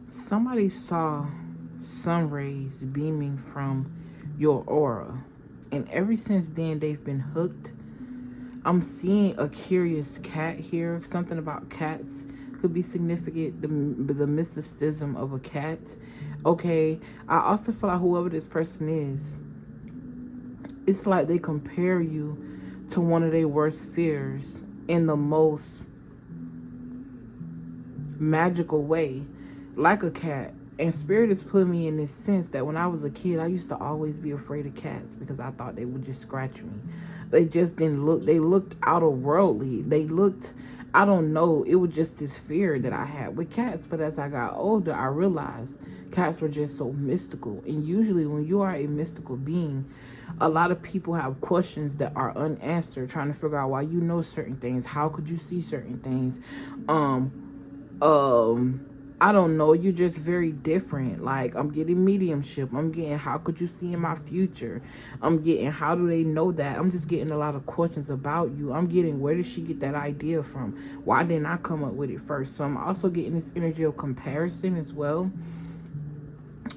Somebody saw sun rays beaming from your aura, and ever since then they've been hooked. I'm seeing a curious cat here. Something about cats could be significant. The mysticism of a cat. Okay. I also feel like whoever this person is, it's like they compare you to one of their worst fears in the most magical way, like a cat. And spirit has put me in this sense that when I was a kid, I used to always be afraid of cats because I thought they would just scratch me. They just didn't look, they looked outer worldly. They looked, I don't know, it was just this fear that I had with cats. But as I got older, I realized cats were just so mystical. And usually when you are a mystical being, a lot of people have questions that are unanswered, trying to figure out why you know certain things. How could you see certain things? I don't know, you're just very different. Like, I'm getting mediumship. I'm getting, how could you see in my future? I'm getting, how do they know that? I'm just getting a lot of questions about you. I'm getting, where did she get that idea from? Why didn't I come up with it first? So I'm also getting this energy of comparison as well.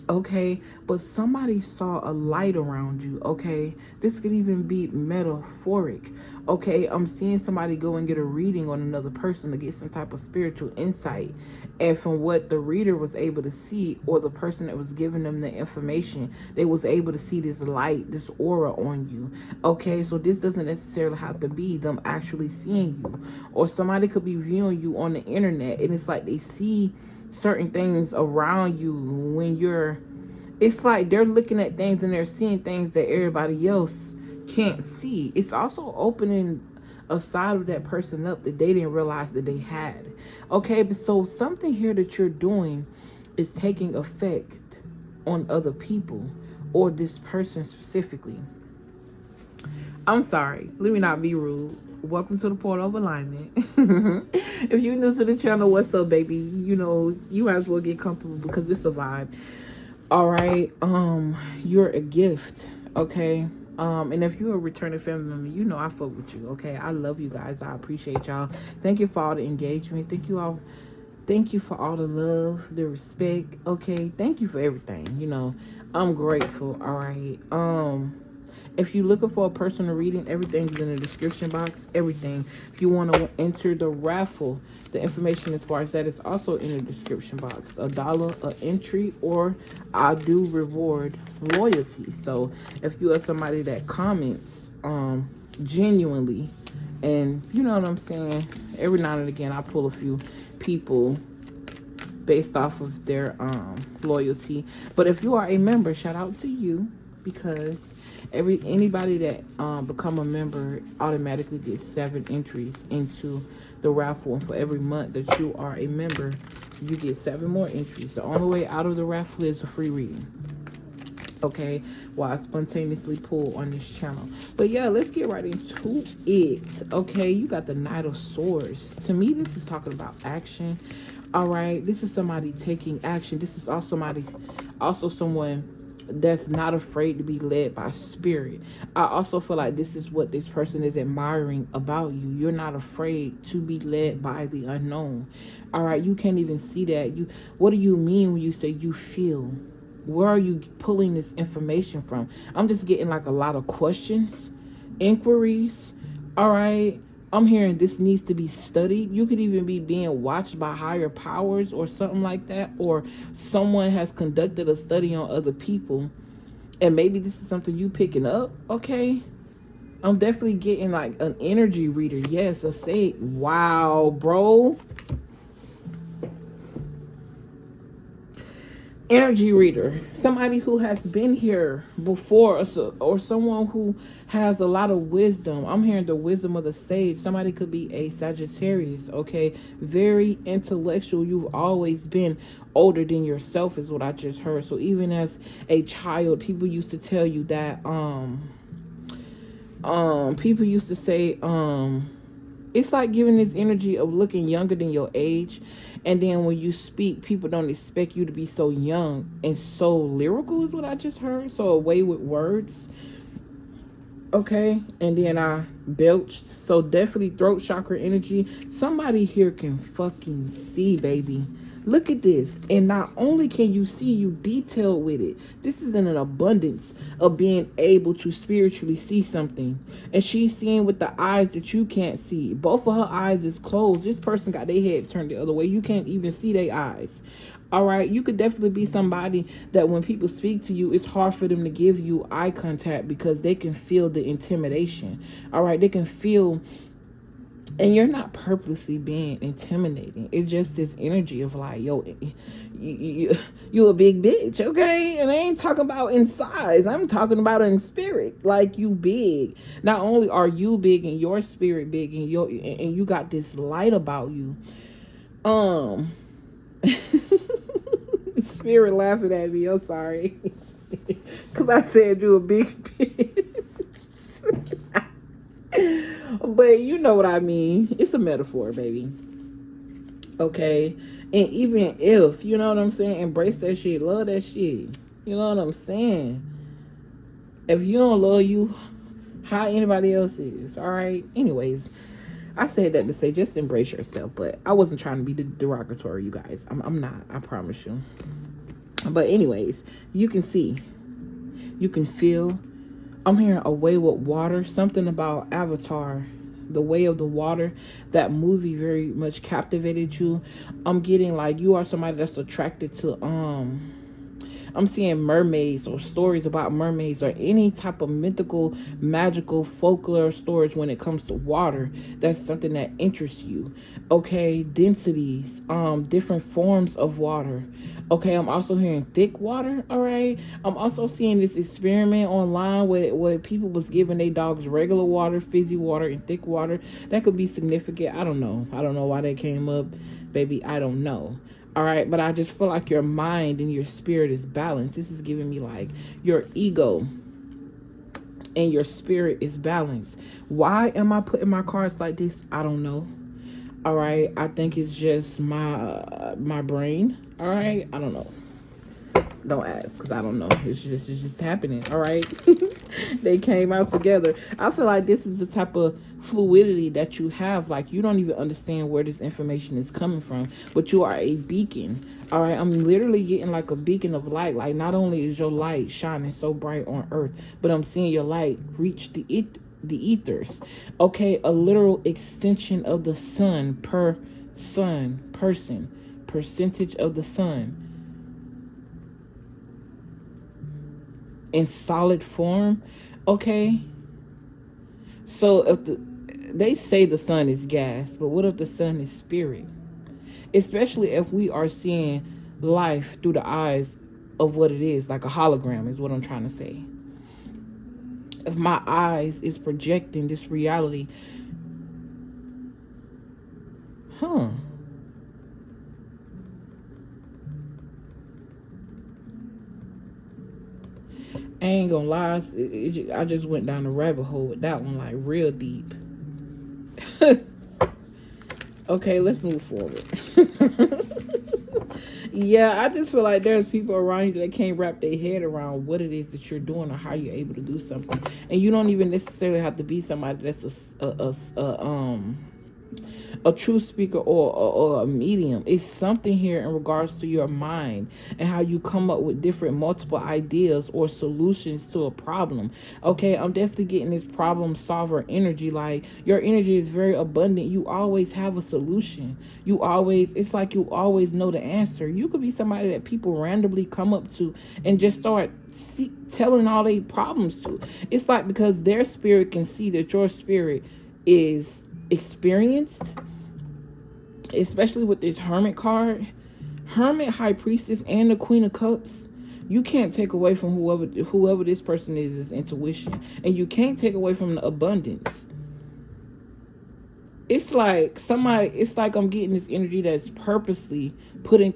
Okay, but somebody saw a light around you. Okay, this could even be metaphoric. Okay, I'm seeing somebody go and get a reading on another person to get some type of spiritual insight, and from what the reader was able to see, or the person that was giving them the information, they was able to see this light, this aura on you. Okay, so this doesn't necessarily have to be them actually seeing you, or somebody could be viewing you on the internet, and it's like they see certain things around you when you're, it's like they're looking at things and they're seeing things that everybody else can't see. It's also opening a side of that person up that they didn't realize that they had. Okay, but so something here that you're doing is taking effect on other people, or this person specifically. I'm sorry, let me not be rude. Welcome to the portal of alignment. If you're new to the channel, what's up, baby? You know, you might as well get comfortable because it's a vibe. All right, you're a gift, okay? And if you're a returning family member, you know I fuck with you, okay? I love you guys. I appreciate y'all. Thank you for all the engagement. Thank you all. Thank you for all the love, the respect, okay? Thank you for everything. You know, I'm grateful. All right. If you're looking for a personal reading, everything's in the description box. Everything. If you want to enter the raffle, the information as far as that is also in the description box. $1 an entry, or I do reward loyalty. So if you are somebody that comments genuinely, and you know what I'm saying, every now and again I pull a few people based off of their loyalty. But if you are a member, shout out to you, because anybody that become a member automatically gets 7 entries into the raffle, and for every month that you are a member, you get 7 more entries. The only way out of the raffle is a free reading, okay, while I spontaneously pull on this channel. But yeah, let's get right into it. Okay, you got the Knight of Swords. To me, this is talking about action. All right, this is somebody taking action. This is also someone that's not afraid to be led by spirit. I also feel like this is what this person is admiring about you. You're not afraid to be led by the unknown. All right, you can't even see that. What do you mean when you say you feel? Where are you pulling this information from? I'm just getting like a lot of questions, inquiries. All right, I'm hearing this needs to be studied. You could even be being watched by higher powers or something like that, or someone has conducted a study on other people, and maybe this is something you picking up. Okay, I'm definitely getting like an energy reader. Yes, a say, wow, bro. Energy reader, somebody who has been here before, or someone who has a lot of wisdom. I'm hearing the wisdom of the sage. Somebody could be a Sagittarius, okay? Very intellectual. You've always been older than yourself is what I just heard. So even as a child, people used to tell you that people used to say it's like giving this energy of looking younger than your age. And then when you speak, people don't expect you to be so young and so lyrical is what I just heard. So away with words. Okay. And then I belched. So definitely throat chakra energy. Somebody here can fucking see, baby. Look at this. And not only can you see, you detailed with it. This is in an abundance of being able to spiritually see something. And she's seeing with the eyes that you can't see. Both of her eyes is closed. This person got their head turned the other way. You can't even see their eyes. All right. You could definitely be somebody that when people speak to you, it's hard for them to give you eye contact because they can feel the intimidation. All right. They can feel. And you're not purposely being intimidating. It's just this energy of like, yo, you a big bitch, okay? And I ain't talking about in size. I'm talking about in spirit. Like, you big. Not only are you big and your spirit big and you got this light about you. Spirit laughing at me. I'm sorry. Because I said you a big bitch. But you know what I mean. It's a metaphor, baby. Okay? And even if, you know what I'm saying, embrace that shit, love that shit. You know what I'm saying? If you don't love you, how anybody else is, all right? Anyways, I said that to say just embrace yourself, but I wasn't trying to be derogatory, you guys. I'm not, I promise you. But anyways, you can see, you can feel. I'm hearing A Way with Water, something about Avatar, The Way of the Water. That movie very much captivated you. I'm getting like you are somebody that's attracted to I'm seeing mermaids or stories about mermaids or any type of mythical, magical, folklore stories when it comes to water. That's something that interests you. Okay, densities, different forms of water. Okay, I'm also hearing thick water, all right? I'm also seeing this experiment online where people was giving their dogs regular water, fizzy water, and thick water. That could be significant. I don't know. I don't know why that came up, baby. I don't know. All right, but I just feel like your mind and your spirit is balanced. This is giving me like your ego and your spirit is balanced. Why am I putting my cards like this? I don't know. All right, I think it's just my brain. All right, I don't know. Don't ask, because I don't know. It's just happening. All right. They came out together. I feel like this is the type of fluidity that you have. Like, you don't even understand where this information is coming from, but you are a beacon. All right. I'm literally getting like a beacon of light. Like, not only is your light shining so bright on earth, but I'm seeing your light reach the ethers. Okay. A literal extension of the sun percentage of the sun. In solid form. Okay, so if they say the sun is gas, but what if the sun is spirit? Especially if we are seeing life through the eyes of what it is, like a hologram is what I'm trying to say. If my eyes is projecting this reality, I ain't gonna lie, I just went down the rabbit hole with that one, like real deep. Okay, let's move forward. Yeah, I just feel like there's people around you that can't wrap their head around what it is that you're doing or how you're able to do something. And you don't even necessarily have to be somebody that's a true speaker or a medium. It's something here in regards to your mind and how you come up with different multiple ideas or solutions to a problem. Okay, I'm definitely getting this problem solver energy. Like, your energy is very abundant. You always have a solution. It's like you always know the answer. You could be somebody that people randomly come up to and just start telling all their problems to. It's like, because their spirit can see that your spirit is experienced, especially with this Hermit card, Hermit, High Priestess, and the Queen of Cups. You can't take away from whoever this person is intuition, and you can't take away from the abundance. It's like I'm getting this energy that's purposely putting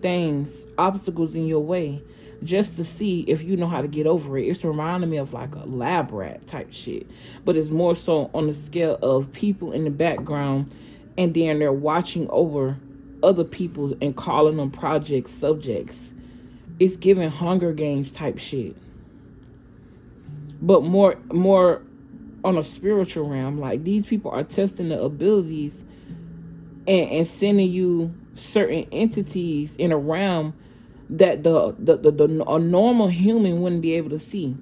obstacles in your way just to see if you know how to get over it. It's reminding me of like a lab rat type shit, but it's more so on the scale of people in the background, and then they're watching over other people and calling them project subjects. It's giving Hunger Games type shit, but more on a spiritual realm. Like, these people are testing the abilities and sending you certain entities in a realm that a normal human wouldn't be able to see,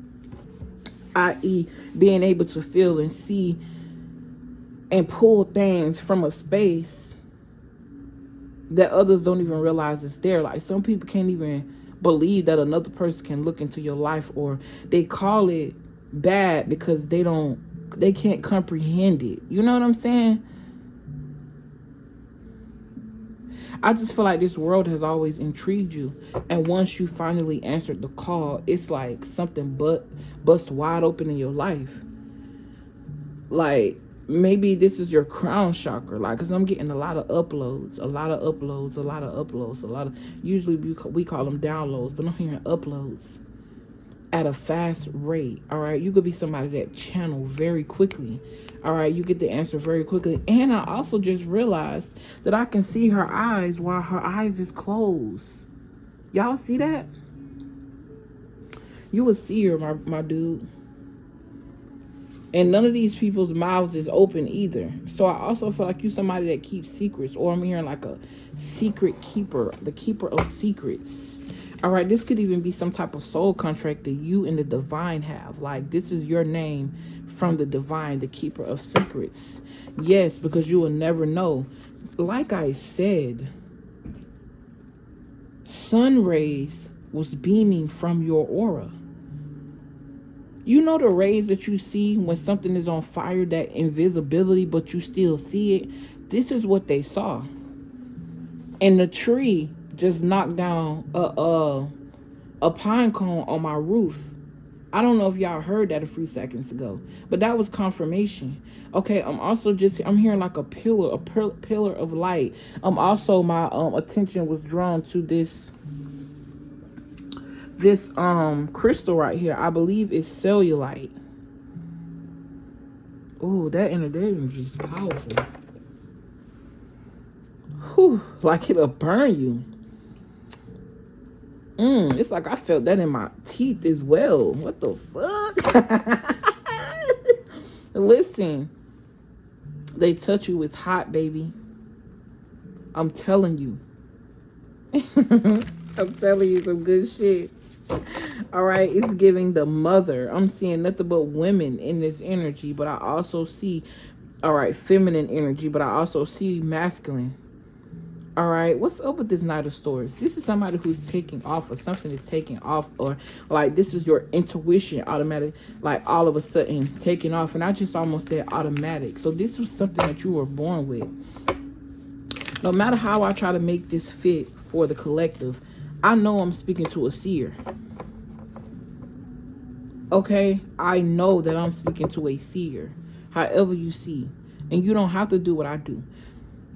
i.e. being able to feel and see and pull things from a space that others don't even realize is there. Like, some people can't even believe that another person can look into your life, or they call it bad because they can't comprehend it. You know what I'm saying? I just feel like this world has always intrigued you, and once you finally answered the call, it's like something bust wide open in your life. Like, maybe this is your crown chakra, like, because I'm getting a lot of uploads, usually we call them downloads, but I'm hearing uploads at a fast rate. All right, you could be somebody that channel very quickly. All right, you get the answer very quickly. And I also just realized that I can see her eyes while her eyes is closed. Y'all see that? You a seer, my dude. And none of these people's mouths is open either. So I also feel like you somebody that keeps secrets, or I'm hearing like a secret keeper, the keeper of secrets. All right, this could even be some type of soul contract that you and the divine have. Like, this is your name from the divine, the keeper of secrets. Yes, because you will never know. Like I said, sun rays was beaming from your aura. You know the rays that you see when something is on fire, that invisibility, but you still see it? This is what they saw. And the tree just knocked down a pine cone on my roof. I don't know if y'all heard that a few seconds ago, but that was confirmation. Okay, I'm hearing like a pillar of light. Also my attention was drawn to this crystal right here. I believe it's cellulite. Oh, that energy is powerful. Whew, like it'll burn you. It's like I felt that in my teeth as well. What the fuck? Listen, they touch you, it's hot, baby. I'm telling you. I'm telling you some good shit. All right, it's giving the mother. I'm seeing nothing but women in this energy, but I also see, all right, feminine energy, but I also see masculine. All right, what's up with this Knight of Swords? This is somebody who's taking off, or something is taking off, or like this is your intuition automatic, like all of a sudden taking off. And I just almost said automatic. So this was something that you were born with. No matter how I try to make this fit for the collective, I know I'm speaking to a seer. Okay, I know that I'm speaking to a seer. However you see, and you don't have to do what I do.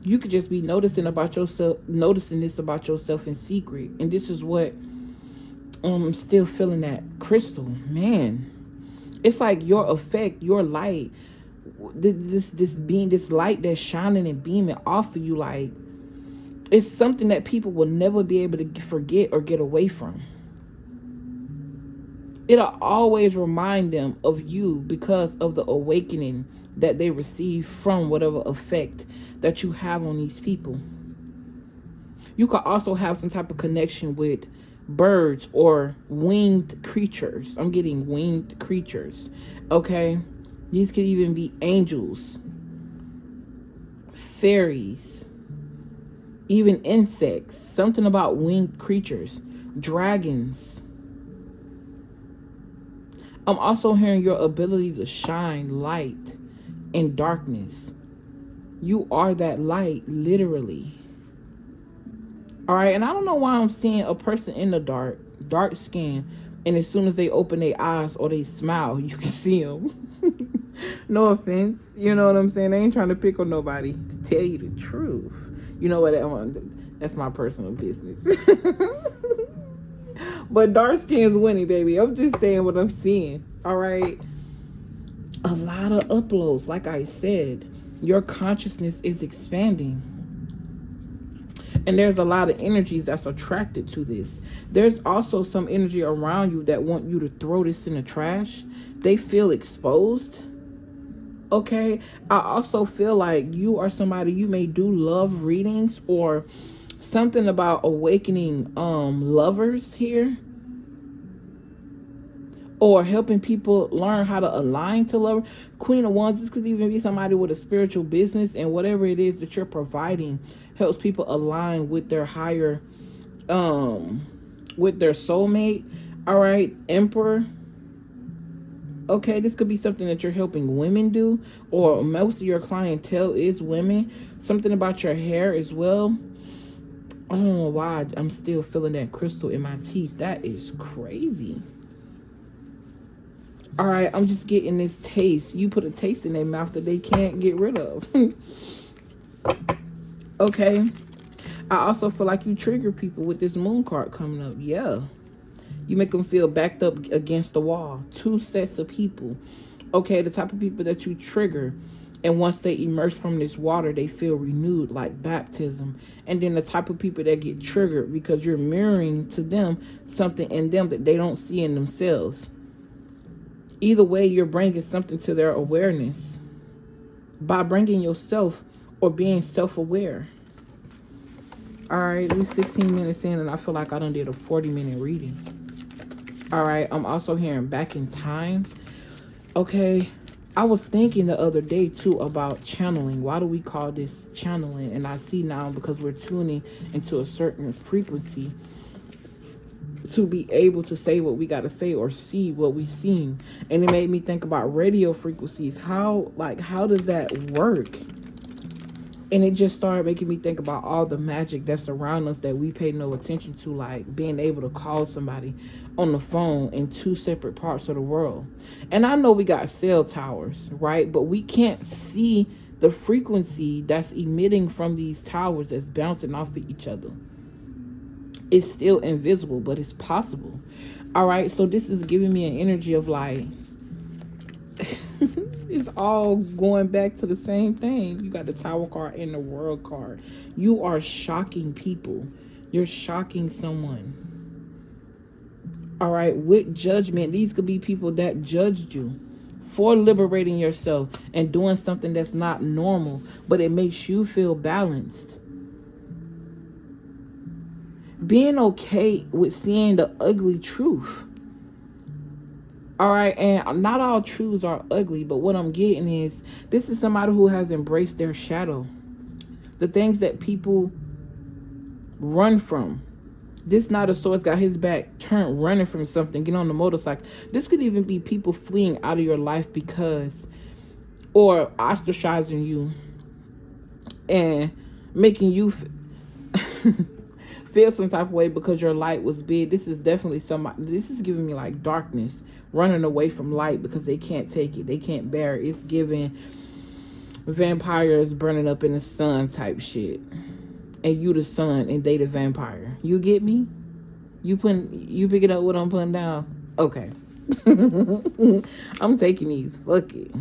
You could just be noticing this about yourself in secret. And this is what I'm still feeling that crystal, man. It's like your effect, your light, this light that's shining and beaming off of you, like it's something that people will never be able to forget or get away from. It'll always remind them of you because of the awakening that they receive from whatever effect that you have on these people. You could also have some type of connection with birds or winged creatures. I'm getting winged creatures. Okay? These could even be angels, fairies, even insects. Something about winged creatures, dragons. I'm also hearing your ability to shine light in darkness. You are that light, literally. All right, and I don't know why I'm seeing a person in the dark skin, and as soon as they open their eyes or they smile, you can see them. No offense, you know what I'm saying? They ain't trying to pick on nobody, to tell you the truth. You know what? That's my personal business. But dark skin's winning, baby. I'm just saying what I'm seeing. All right. A lot of uploads. Like I said, your consciousness is expanding. And there's a lot of energies that's attracted to this. There's also some energy around you that want you to throw this in the trash. They feel exposed. Okay, I also feel like you are somebody, you may do love readings or something about awakening lovers here, or helping people learn how to align to love. Queen of Wands, this could even be somebody with a spiritual business, and whatever it is that you're providing helps people align with their higher with their soulmate. All right, Emperor. Okay, this could be something that you're helping women do, or most of your clientele is women. Something about your hair as well. I don't know why I'm still feeling that crystal in my teeth. That is crazy. All right, I'm just getting this taste. You put a taste in their mouth that they can't get rid of. Okay. I also feel like you trigger people with this moon card coming up. Yeah. You make them feel backed up against the wall. Two sets of people. Okay, the type of people that you trigger, and once they immerse from this water, they feel renewed, like baptism. And then the type of people that get triggered because you're mirroring to them something in them that they don't see in themselves. Either way, you're bringing something to their awareness by bringing yourself or being self-aware. All right, we're 16 minutes in, and I feel like I done did a 40-minute reading. All right, I'm also hearing back in time. Okay, I was thinking the other day too about channeling. Why do we call this channeling? And I see now, because we're tuning into a certain frequency to be able to say what we got to say or see what we seen. And it made me think about radio frequencies. How does that work? And it just started making me think about all the magic that's around us that we pay no attention to, like being able to call somebody on the phone in two separate parts of the world. And I know we got cell towers, right? But we can't see the frequency that's emitting from these towers that's bouncing off of each other. It's still invisible, but it's possible. All right, so this is giving me an energy of like, it's all going back to the same thing. You got the Tower card and the World card. You are shocking people. You're shocking someone. All right, with judgment. These could be people that judged you for liberating yourself and doing something that's not normal, but it makes you feel balanced. Being okay with seeing the ugly truth. All right, and not all truths are ugly, but what I'm getting is, this is somebody who has embraced their shadow. The things that people run from. This Knight of Swords got his back turned, running from something, get on the motorcycle. This could even be people fleeing out of your life because, or ostracizing you and making you feel some type of way because your light was big. This is definitely somebody, this is giving me like darkness, running away from light because they can't take it, they can't bear it. It's giving vampires burning up in the sun type shit, and you the sun and they the vampire. You get me? You picking up what I'm putting down? Okay. I'm taking these. Fuck it.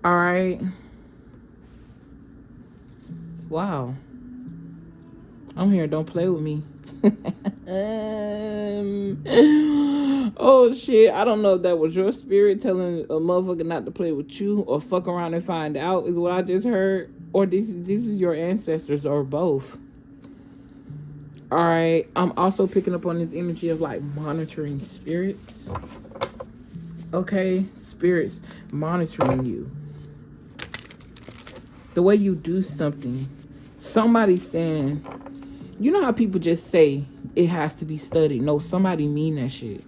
All right. Wow. I'm here. Don't play with me. Oh shit. I don't know if that was your spirit telling a motherfucker not to play with you, or fuck around and find out, is what I just heard. Or this is your ancestors, or both. All right. I'm also picking up on this energy of like monitoring spirits. Okay. Spirits monitoring you. The way you do something. Somebody's saying, you know how people just say it has to be studied? No, somebody mean that shit.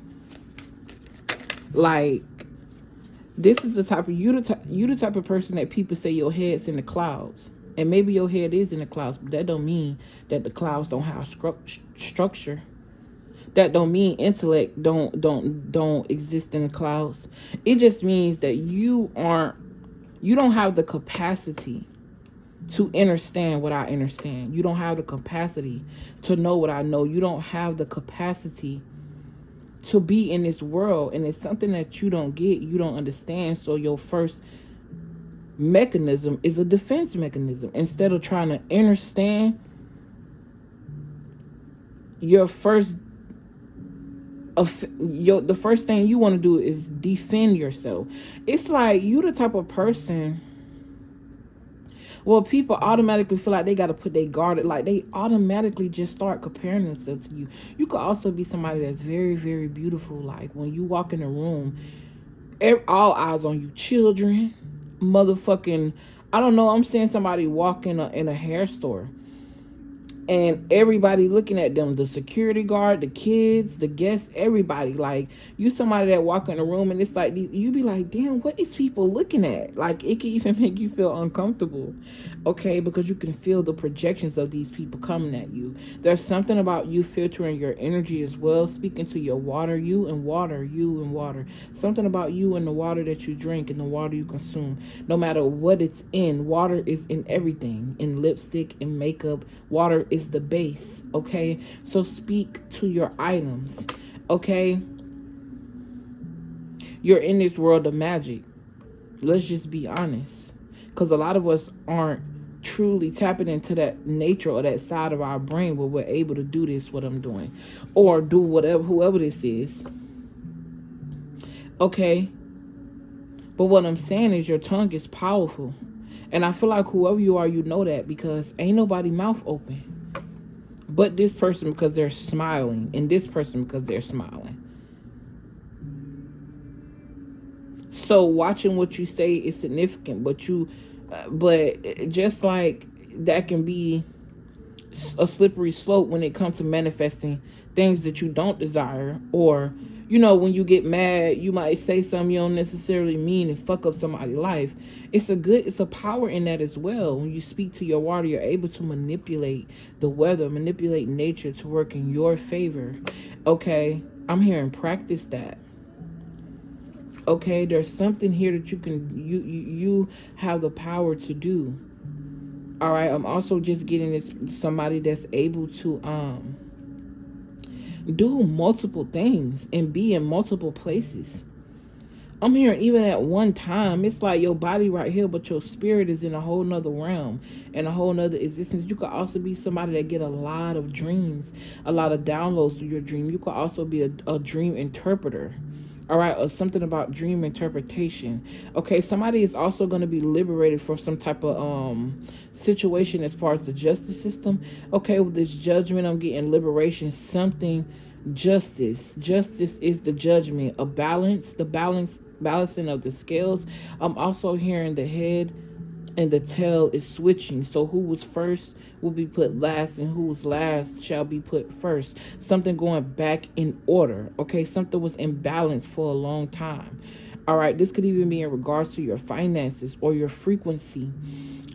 Like, this is the type of, you the type of person that people say your head's in the clouds. And maybe your head is in the clouds, but that don't mean that the clouds don't have structure. That don't mean intellect don't exist in the clouds. It just means that you don't have the capacity to understand what I understand. You don't have the capacity to know what I know. You don't have the capacity to be in this world. And it's something that you don't get, you don't understand. So your first mechanism is a defense mechanism. Instead of trying to understand, your first the first thing you want to do is defend yourself. It's like you the type of person, well, people automatically feel like they got to put their guard, like they automatically just start comparing themselves to you. You could also be somebody that's very, very beautiful. Like when you walk in a room, all eyes on you. Children, motherfucking, I don't know, I'm seeing somebody walk in a hair store and everybody looking at them, the security guard, the kids, the guests, everybody. Like, you somebody that walk in the room and it's like, you be like, damn, what is people looking at? Like, it can even make you feel uncomfortable, okay? Because you can feel the projections of these people coming at you. There's something about you filtering your energy as well, speaking to your water, you and water, something about you and the water that you drink and the water you consume. No matter what it's in, water is in everything, in lipstick and makeup. Water is the base, okay? So speak to your items, okay? You're in this world of magic. Let's just be honest, because a lot of us aren't truly tapping into that nature or that side of our brain where we're able to do this, what I'm doing, or do whatever, whoever this is, okay? But what I'm saying is your tongue is powerful, and I feel like whoever you are, you know that, because ain't nobody mouth open but this person, because they're smiling, and this person because they're smiling. So watching what you say is significant, but just like that can be a slippery slope when it comes to manifesting things that you don't desire. Or, you know, when you get mad, you might say something you don't necessarily mean and fuck up somebody's life. It's a power in that as well. When you speak to your water, you're able to manipulate the weather, manipulate nature to work in your favor. Okay, I'm hearing practice that. Okay, there's something here that you have the power to do. All right, I'm also just getting this somebody that's able to do multiple things and be in multiple places. I'm hearing even at one time, it's like your body right here, but your spirit is in a whole nother realm and a whole nother existence. You could also be somebody that get a lot of dreams, a lot of downloads through your dream. You could also be a dream interpreter. All right, or something about dream interpretation. Okay, somebody is also going to be liberated from some type of situation as far as the justice system. Okay, with this judgment, I'm getting liberation, something, justice. Justice is the judgment, a balance, balancing of the scales. I'm also hearing the head and the tail is switching. So who was first will be put last, and who was last shall be put first. Something going back in order. Okay, something was imbalanced for a long time. All right, this could even be in regards to your finances or your frequency.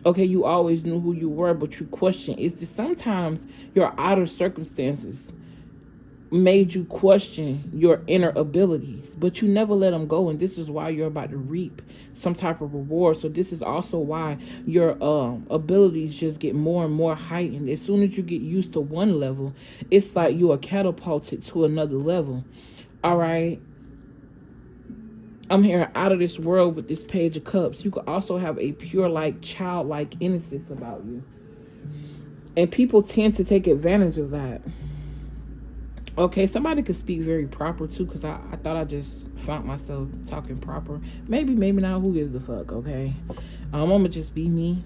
Okay, you always knew who you were, but you question, is this sometimes your outer circumstances made you question your inner abilities, but you never let them go, and this is why you're about to reap some type of reward. So this is also why your abilities just get more and more heightened. As soon as you get used to one level, it's like you are catapulted to another level. All right, I'm hearing out of this world with this Page of Cups. You could also have a pure, like, childlike innocence about you, and people tend to take advantage of that. Okay, somebody could speak very proper too, because I thought I just found myself talking proper. Maybe not. Who gives a fuck, okay? I'm gonna just be me.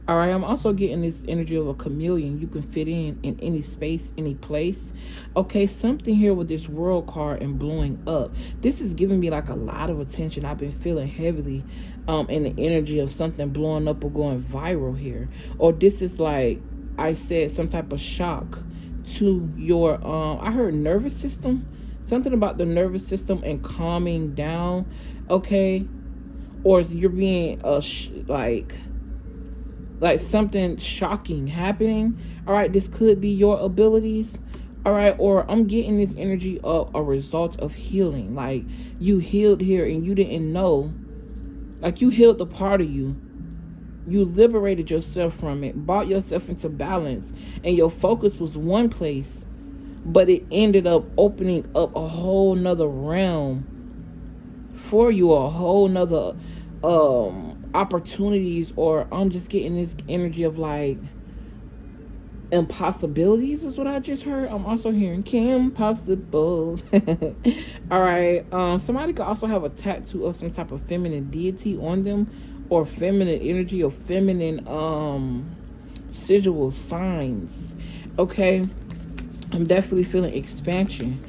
All right, I'm also getting this energy of a chameleon. You can fit in any space, any place. Okay, something here with this world card and blowing up. This is giving me like a lot of attention. I've been feeling heavily in the energy of something blowing up or going viral here. Or this is like I said, some type of shock to your I heard nervous system, something about the nervous system and calming down. Okay, or you're being like something shocking happening. All right, this could be your abilities. All right, or I'm getting this energy of a result of healing, like you healed here and you didn't know, like you healed the part of you. You liberated yourself from it, brought yourself into balance, and your focus was one place, but it ended up opening up a whole nother realm for you, a whole nother opportunities. Or I'm just getting this energy of like Impossibilities is what I just heard. I'm also hearing Kim Possible. All right. Somebody could also have a tattoo of some type of feminine deity on them, or feminine energy, or feminine sigil signs. Okay. I'm definitely feeling expansion.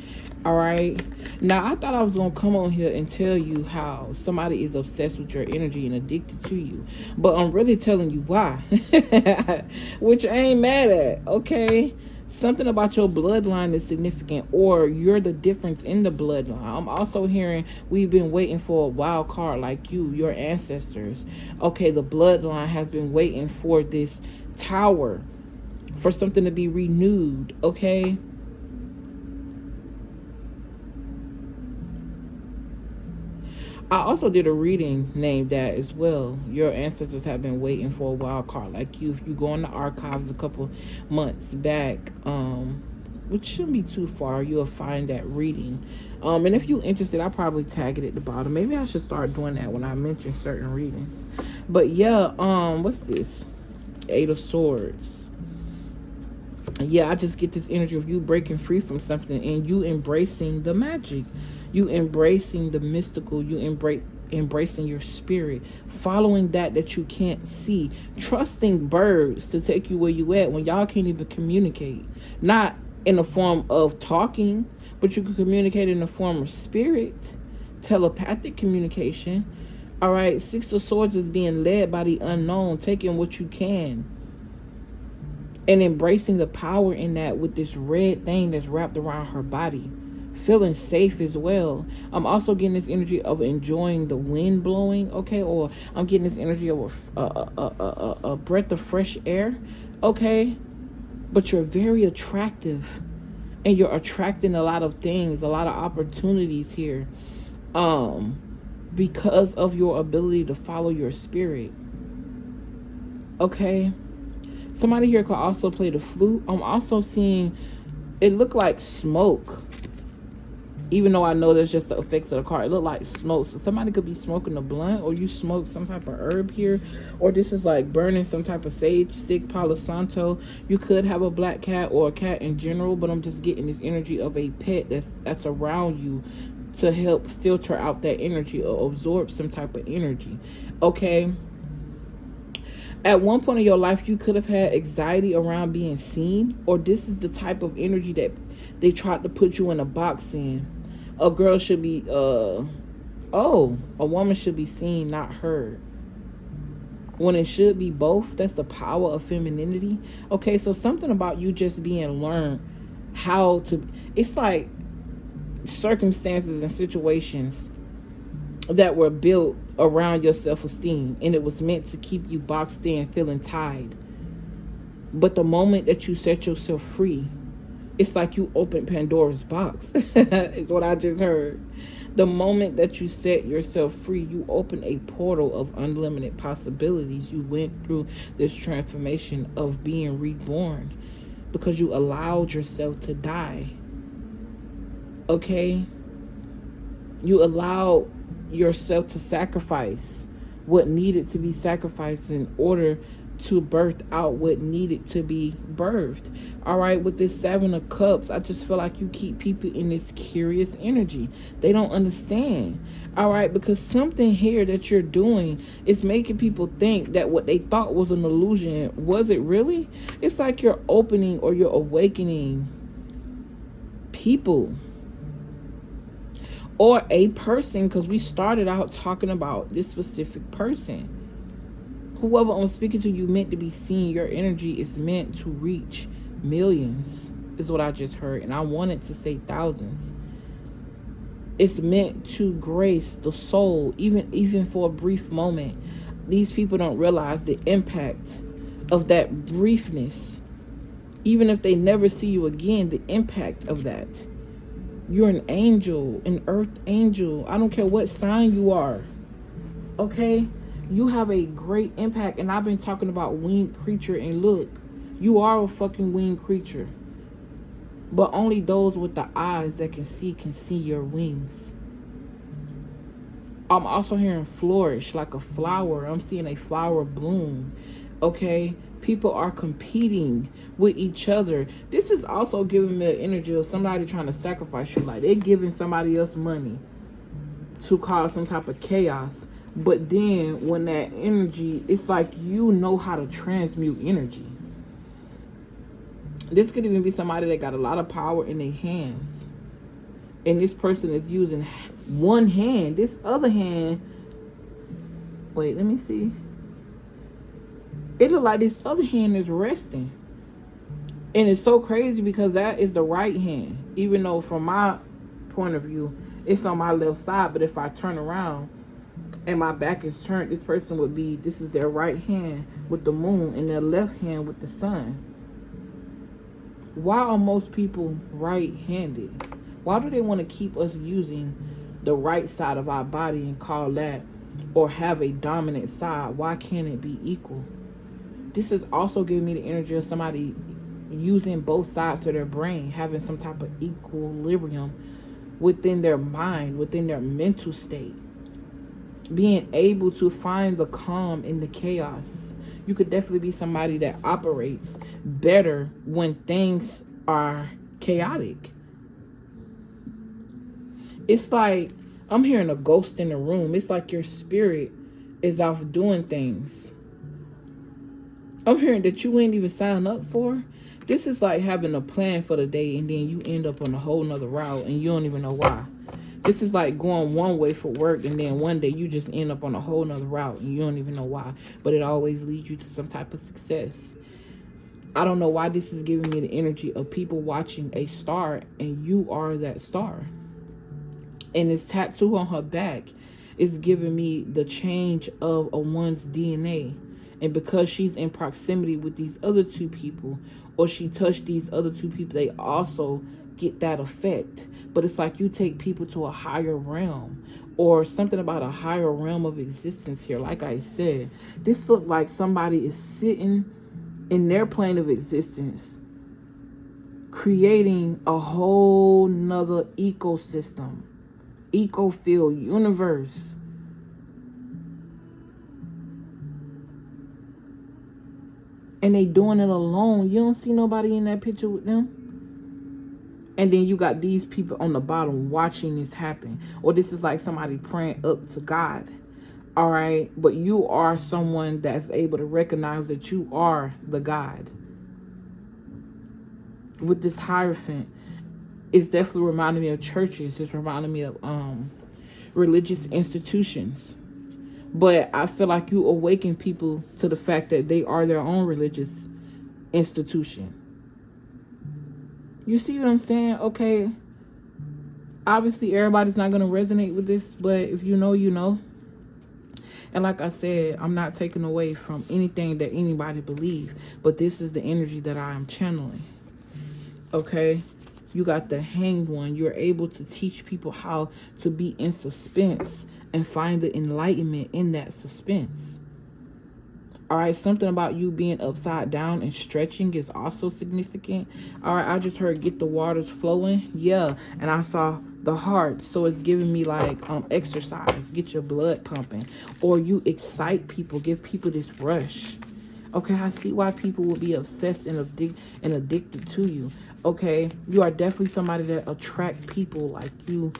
All right. Now, I thought I was going to come on here and tell you how somebody is obsessed with your energy and addicted to you. But I'm really telling you why. Which I ain't mad at. Okay. Something about your bloodline is significant, or you're the difference in the bloodline. I'm also hearing we've been waiting for a wild card like you, your ancestors. Okay. The bloodline has been waiting for this tower, for something to be renewed. Okay. I also did a reading named that as well. Your ancestors have been waiting for a wild card like you. If you go in the archives a couple months back, which shouldn't be too far, you'll find that reading. And if you're interested, I'll probably tag it at the bottom. Maybe I should start doing that when I mention certain readings. But yeah, what's this? 8 of Swords. Yeah, I just get this energy of you breaking free from something and you embracing the magic, you embracing the mystical, you embracing your spirit, following that you can't see, trusting birds to take you where you at when y'all can't even communicate, not in the form of talking, but you can communicate in the form of spirit, telepathic communication. All right, 6 of Swords is being led by the unknown, taking what you can and embracing the power in that with this red thing that's wrapped around her body, feeling safe as well. I'm also getting this energy of enjoying the wind blowing, okay, or I'm getting this energy of a breath of fresh air, okay. But you're very attractive and you're attracting a lot of things, a lot of opportunities here, because of your ability to follow your spirit. Okay. Somebody here could also play the flute. I'm also seeing it look like smoke. Even though I know that's just the effects of the card, it look like smoke. So somebody could be smoking a blunt, or you smoke some type of herb here, or this is like burning some type of sage stick, Palo Santo. You could have a black cat or a cat in general, but I'm just getting this energy of a pet that's around you to help filter out that energy or absorb some type of energy. Okay. At one point in your life, you could have had anxiety around being seen, or this is the type of energy that they tried to put you in a box in. A girl should be, a woman should be seen, not heard. When it should be both. That's the power of femininity. Okay, so something about you just being learned how to, it's like circumstances and situations that were built around your self-esteem, and it was meant to keep you boxed in, feeling tied. But the moment that you set yourself free, it's like you opened Pandora's box. Is what I just heard. The moment that you set yourself free, you open a portal of unlimited possibilities. You went through this transformation of being reborn because you allowed yourself to die. Okay? You allowed yourself to sacrifice what needed to be sacrificed in order to birth out what needed to be birthed. All right, with this 7 of Cups, I just feel like you keep people in this curious energy. They don't understand. All right, because something here that you're doing is making people think that what they thought was an illusion, was it really? It's like you're opening or you're awakening people. Or a person, because we started out talking about this specific person. Whoever I'm speaking to, you meant to be seen. Your energy is meant to reach millions, is what I just heard. And I wanted to say thousands. It's meant to grace the soul, even for a brief moment. These people don't realize the impact of that briefness. Even if they never see you again, the impact of that. You're an angel, an earth angel. I don't care what sign you are. Okay? You have a great impact. And I've been talking about winged creature. And look, you are a fucking winged creature. But only those with the eyes that can see your wings. I'm also hearing flourish like a flower. I'm seeing a flower bloom. Okay? People are competing with each other. This is also giving me an energy of somebody trying to sacrifice you. Like they're giving somebody else money to cause some type of chaos. But then when that energy, it's like you know how to transmute energy. This could even be somebody that got a lot of power in their hands. And this person is using one hand. This other hand, wait, let me see. It look like this other hand is resting. And it's so crazy because that is the right hand. Even though from my point of view, it's on my left side. But if I turn around and my back is turned, this person would be, this is their right hand with the moon and their left hand with the sun. Why are most people right-handed? Why do they want to keep us using the right side of our body and call that, or have a dominant side? Why can't it be equal? This is also giving me the energy of somebody using both sides of their brain, having some type of equilibrium within their mind, within their mental state, being able to find the calm in the chaos. You could definitely be somebody that operates better when things are chaotic. It's like I'm hearing a ghost in the room. It's like your spirit is off doing things. I'm hearing that you ain't even signed up for. This is like having a plan for the day and then you end up on a whole nother route and you don't even know why. This is like going one way for work and then one day you just end up on a whole nother route and you don't even know why. But it always leads you to some type of success. I don't know why this is giving me the energy of people watching a star and you are that star. And this tattoo on her back is giving me the change of a one's DNA. And because she's in proximity with these other two people, or she touched these other two people, they also get that effect. But it's like you take people to a higher realm, or something about a higher realm of existence here. Like I said, this looked like somebody is sitting in their plane of existence, creating a whole nother ecosystem, eco-field, universe. And they doing it alone. You don't see nobody in that picture with them. And then you got these people on the bottom watching this happen. Or this is like somebody praying up to God. All right. But you are someone that's able to recognize that you are the God. With this Hierophant, it's definitely reminding me of churches. It's reminding me of religious institutions. But I feel like you awaken people to the fact that they are their own religious institution. You see what I'm saying? Okay. Obviously, everybody's not going to resonate with this, but if you know, you know. And like I said, I'm not taking away from anything that anybody believes, but this is the energy that I am channeling. Okay? You got the Hanged One. You're able to teach people how to be in suspense and find the enlightenment in that suspense. All right, something about you being upside down and stretching is also significant. All right, I just heard get the waters flowing. Yeah, and I saw the heart. So it's giving me like exercise, get your blood pumping. Or you excite people, give people this rush. Okay, I see why people will be obsessed and addicted to you. Okay, you are definitely somebody that attract people like you.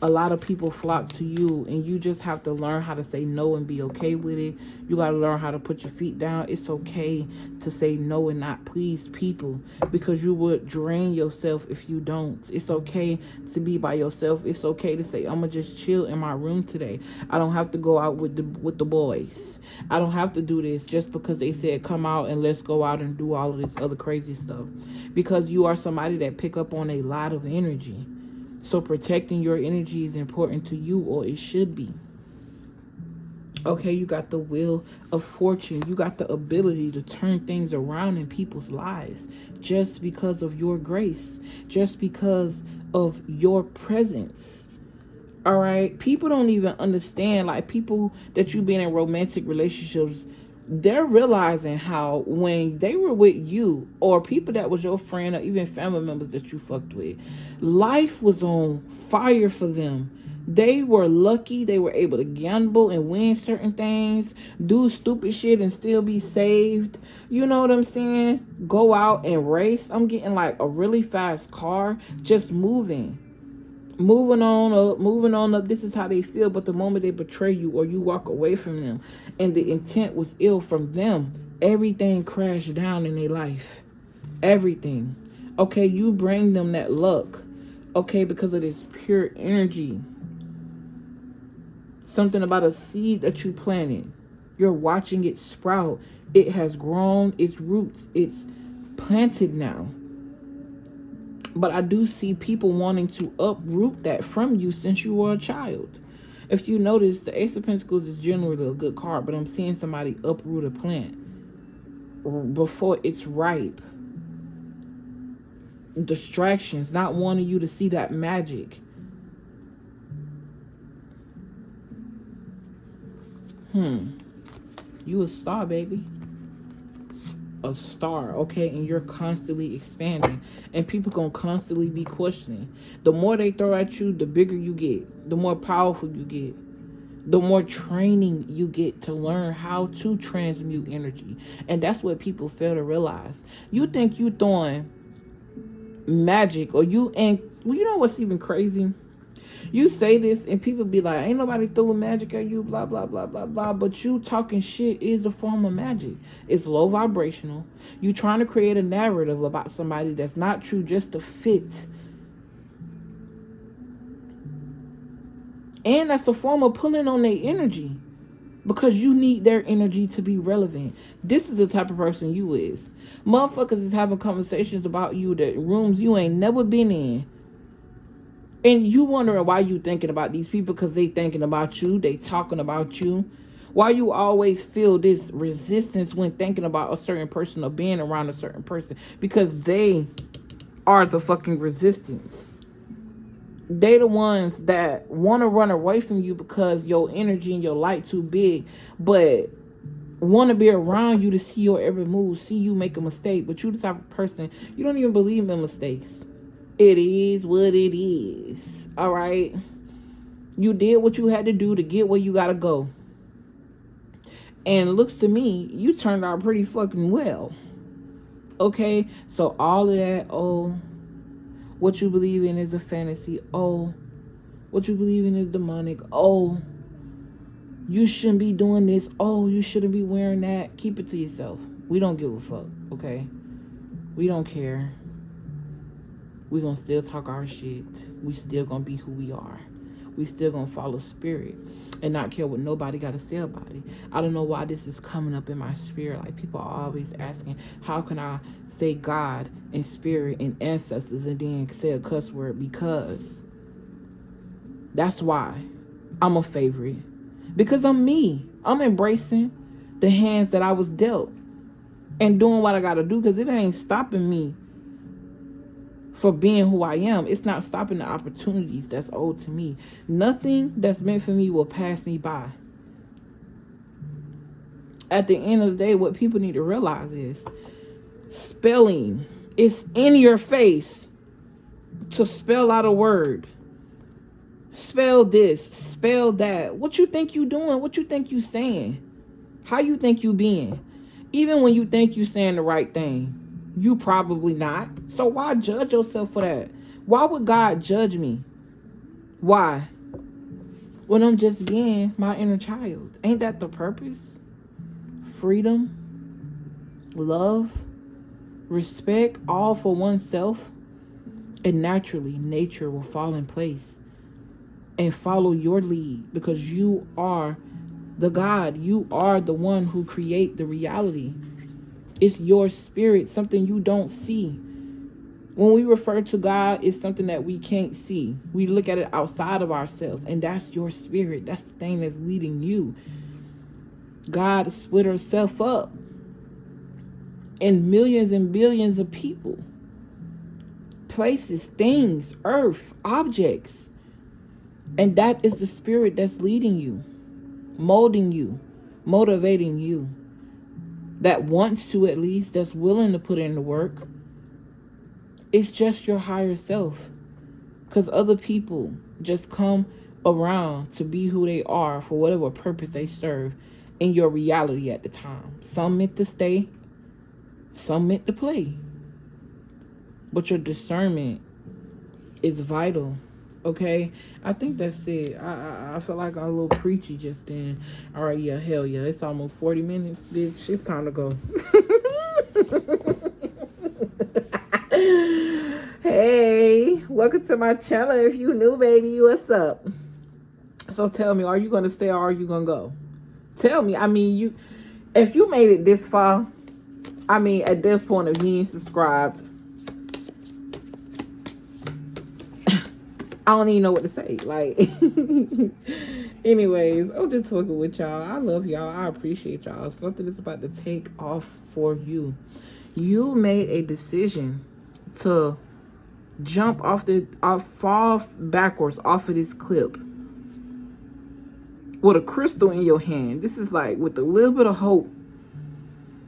A lot of people flock to you, and you just have to learn how to say no and be okay with it. You got to learn how to put your feet down. It's okay to say no and not please people, because you would drain yourself if you don't. It's okay to be by yourself. It's okay to say, I'm going to just chill in my room today. I don't have to go out with the boys. I don't have to do this just because they said come out and let's go out and do all of this other crazy stuff. Because you are somebody that pick up on a lot of energy. So protecting your energy is important to you, or it should be. Okay, you got the Wheel of Fortune. You got the ability to turn things around in people's lives just because of your grace, just because of your presence. All right, people don't even understand, like people that you've been in romantic relationships, they're realizing how when they were with you, or people that was your friend, or even family members that you fucked with, life was on fire for them. They were lucky. They were able to gamble and win certain things, do stupid shit and still be saved. You know what I'm saying? Go out and race. I'm getting like a really fast car, just moving moving on up. This is how they feel. But the moment they betray you or you walk away from them and the intent was ill from them, everything crashed down in their life. Everything. Okay, you bring them that luck, okay, because of this pure energy. Something about a seed that you planted, you're watching it sprout. It has grown its roots. It's planted now. But I do see people wanting to uproot that from you since you were a child. If you notice, the Ace of Pentacles is generally a good card, but I'm seeing somebody uproot a plant before it's ripe. Distractions, not wanting you to see that magic. You a star, baby. A star, okay? And you're constantly expanding. And people gonna constantly be questioning. The more they throw at you, the bigger you get. The more powerful you get. The more training you get to learn how to transmute energy. And that's what people fail to realize. You think you throwing magic or you, and well, you know what's even crazy? You say this and people be like, ain't nobody throwing magic at you, blah, blah, blah, blah, blah. But you talking shit is a form of magic. It's low vibrational. You trying to create a narrative about somebody that's not true just to fit. And that's a form of pulling on their energy because you need their energy to be relevant. This is the type of person you is. Motherfuckers is having conversations about you that rooms you ain't never been in. And you wondering why you thinking about these people because they thinking about you. They talking about you. Why you always feel this resistance when thinking about a certain person or being around a certain person. Because they are the fucking resistance. They the ones that want to run away from you because your energy and your light too big. But want to be around you to see your every move. See you make a mistake. But you the type of person, you don't even believe in mistakes. It is what it is. All right. You did what you had to do to get where you gotta go. And it looks to me, you turned out pretty fucking well. Okay. So all of that, oh, what you believe in is a fantasy. Oh, what you believe in is demonic. Oh, you shouldn't be doing this. Oh, you shouldn't be wearing that. Keep it to yourself. We don't give a fuck. Okay. We don't care. We gonna still talk our shit. We still gonna be who we are. We still gonna follow spirit and not care what nobody gotta say about it. I don't know why this is coming up in my spirit. Like people are always asking, how can I say God and spirit and ancestors and then say a cuss word? Because that's why I'm a favorite. Because I'm me. I'm embracing the hands that I was dealt and doing what I gotta do, because it ain't stopping me for being who I am. It's not stopping the opportunities that's owed to me. Nothing that's meant for me will pass me by. At the end of the day, what people need to realize is spelling. It's in your face to spell out a word. Spell this, spell that. What you think you doing? What you think you saying? How you think you being? Even when you think you saying the right thing, you probably not. So why judge yourself for that? Why would God judge me? Why? When I'm just being my inner child. Ain't that the purpose? Freedom, love, respect, all for oneself. And naturally, nature will fall in place and follow your lead, because you are the God. You are the one who create the reality. It's your spirit, something you don't see. When we refer to God, it's something that we can't see. We look at it outside of ourselves, and that's your spirit. That's the thing that's leading you. God split herself up in millions and billions of people, places, things, earth, objects. And that is the spirit that's leading you, molding you, motivating you. That wants to, at least, that's willing to put in the work. It's just your higher self. Because other people just come around to be who they are for whatever purpose they serve in your reality at the time. Some meant to stay, some meant to play. But your discernment is vital. Okay, I think that's it. I feel like I'm a little preachy just then. All right, yeah, hell yeah. It's almost 40 minutes, bitch. It's time to go. Hey, welcome to my channel. If you new, baby, what's up? So tell me, are you gonna stay or are you gonna go? Tell me. I mean, if you made it this far, I mean, at this point, if you ain't subscribed, I don't even know what to say. Like, anyways, I'm just talking with y'all. I love y'all. I appreciate y'all. Something is about to take off for you. You made a decision to jump fall backwards off of this cliff with a crystal in your hand. This is like with a little bit of hope,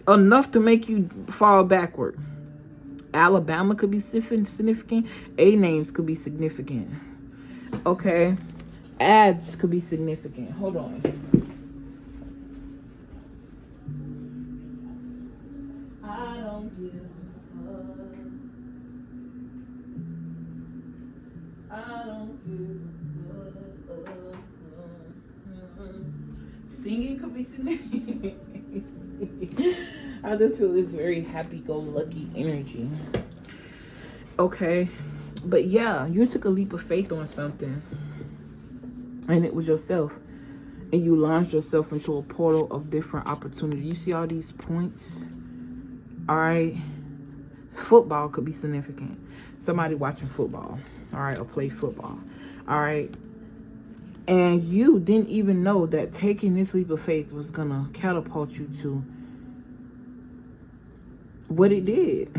enough to make you fall backward. Alabama could be significant. A names could be significant. Okay. Ads could be significant. Hold on. I don't give a fuck. I don't give a fuck. Singing could be significant. I just feel this very happy-go-lucky energy. Okay. But yeah, you took a leap of faith on something. And it was yourself. And you launched yourself into a portal of different opportunities. You see all these points? Alright. Football could be significant. Somebody watching football. Alright, or play football. Alright. And you didn't even know that taking this leap of faith was gonna catapult you to what it did.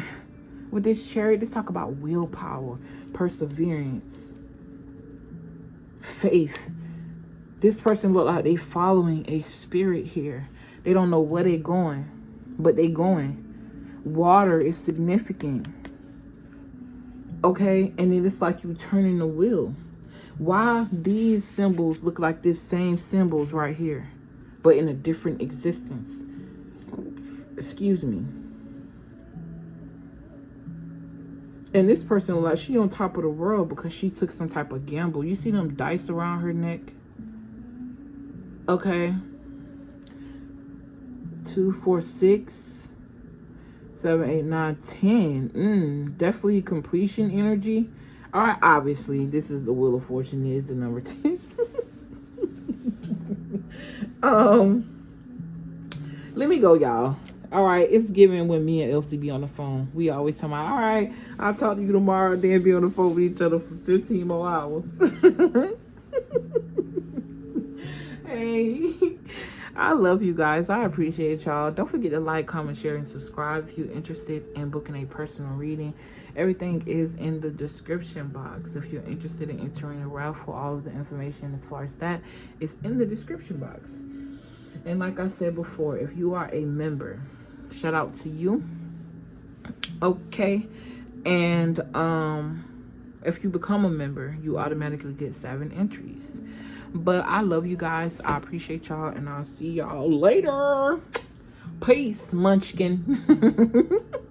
With this chariot, let's talk about willpower, perseverance, faith. This person look like they following a spirit here. They don't know where they going, but they going. Water is significant. Okay, and then it's like you turning the wheel. Why these symbols look like this same symbols right here, but in a different existence? Excuse me. And this person, like, she on top of the world because she took some type of gamble. You see them dice around her neck? Okay. 2, 4, 6, 7, 8, 9, 10. Definitely completion energy. All right, obviously, this is the Wheel of Fortune, is the number 10. Let me go, y'all. All right, it's giving when me and Elsie be on the phone. We always tell my, all right, I'll talk to you tomorrow, then be on the phone with each other for 15 more hours. Hey, I love you guys. I appreciate y'all. Don't forget to like, comment, share, and subscribe if you're interested in booking a personal reading. Everything is in the description box. If you're interested in entering a raffle, all of the information as far as that is in the description box. And like I said before, if you are a member, shout out to you. Okay. And if you become a member, you automatically get 7 entries. But I love you guys. I appreciate y'all, and I'll see y'all later. Peace, munchkin.